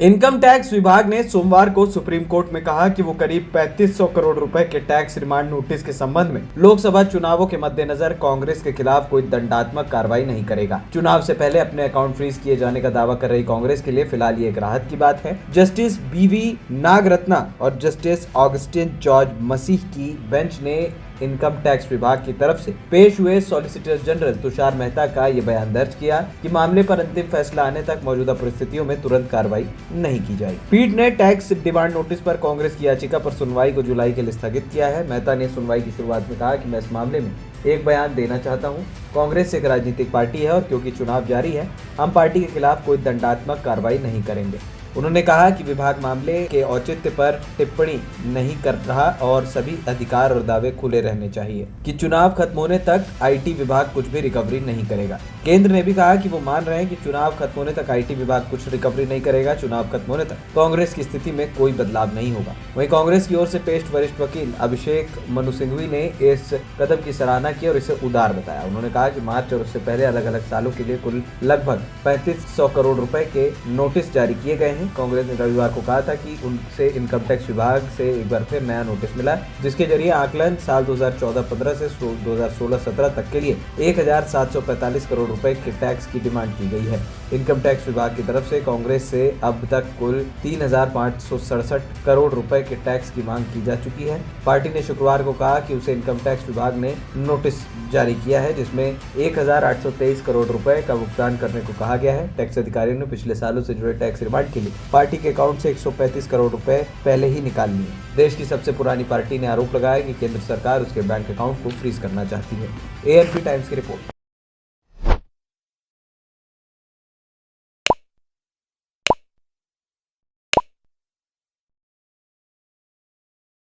Income tax विभाग ने सोमवार को सुप्रीम कोर्ट में कहा कि वो करीब 3500 करोड़ रुपए के टैक्स रिमांड नोटिस के संबंध में लोकसभा चुनावों के मद्देनजर कांग्रेस के खिलाफ कोई दंडात्मक कार्रवाई नहीं करेगा। चुनाव से पहले अपने अकाउंट फ्रीज किए जाने का दावा कर रही कांग्रेस के लिए फिलहाल ये एक राहत की बात है। जस्टिस बीवी नागरत्ना और जस्टिस ऑगस्टिन जॉर्ज मसीह की बेंच ने इनकम टैक्स विभाग की तरफ से पेश हुए सॉलिसिटर जनरल तुषार मेहता का ये बयान दर्ज किया कि मामले पर अंतिम फैसला आने तक मौजूदा परिस्थितियों में तुरंत कार्रवाई नहीं की जाएगी। पीठ ने टैक्स डिमांड नोटिस पर कांग्रेस की याचिका पर सुनवाई को जुलाई के लिए स्थगित किया है। मेहता ने सुनवाई की शुरुआत में कहा कि मैं इस मामले में एक बयान देना चाहता हूं। कांग्रेस एक राजनीतिक पार्टी है और क्योंकि चुनाव जारी है, हम पार्टी के खिलाफ कोई दंडात्मक कार्रवाई नहीं करेंगे। उन्होंने कहा कि विभाग मामले के औचित्य पर टिप्पणी नहीं कर रहा और सभी अधिकार और दावे खुले रहने चाहिए कि चुनाव खत्म होने तक आईटी विभाग कुछ भी रिकवरी नहीं करेगा। केंद्र ने भी कहा कि वो मान रहे हैं कि चुनाव खत्म होने तक आईटी विभाग कुछ रिकवरी नहीं करेगा। चुनाव खत्म होने तक कांग्रेस की स्थिति में कोई बदलाव नहीं होगा। वहीं कांग्रेस की ओर से पेश वरिष्ठ वकील अभिषेक मनु सिंघवी ने इस कदम की सराहना की और इसे उदार बताया। उन्होंने कहा कि मार्च और उससे पहले अलग अलग सालों के लिए कुल लगभग 3500 करोड़ रुपए के नोटिस जारी किए गए हैं। कांग्रेस ने रविवार को कहा था कि उनसे इनकम टैक्स विभाग से एक बार फिर नया नोटिस मिला, जिसके जरिए आकलन साल 2014-15 से 2016-17 तक के लिए 1745 करोड़ रुपए के टैक्स की डिमांड की गई है। इनकम टैक्स विभाग की तरफ से कांग्रेस से अब तक कुल 3567 करोड़ रुपए के टैक्स की मांग की जा चुकी है। पार्टी ने शुक्रवार को कहा कि उसे इनकम टैक्स विभाग ने नोटिस जारी किया है, जिसमें 1823 करोड़ रुपए का भुगतान करने को कहा गया है। टैक्स अधिकारियों ने पिछले सालों से जुड़े टैक्स रिमांड के लिए पार्टी के अकाउंट से 135 करोड़ रुपए पहले ही निकाल लिए। देश की सबसे पुरानी पार्टी ने आरोप लगाया कि केंद्र सरकार उसके बैंक अकाउंट को फ्रीज करना चाहती है। एएनपी टाइम्स की रिपोर्ट।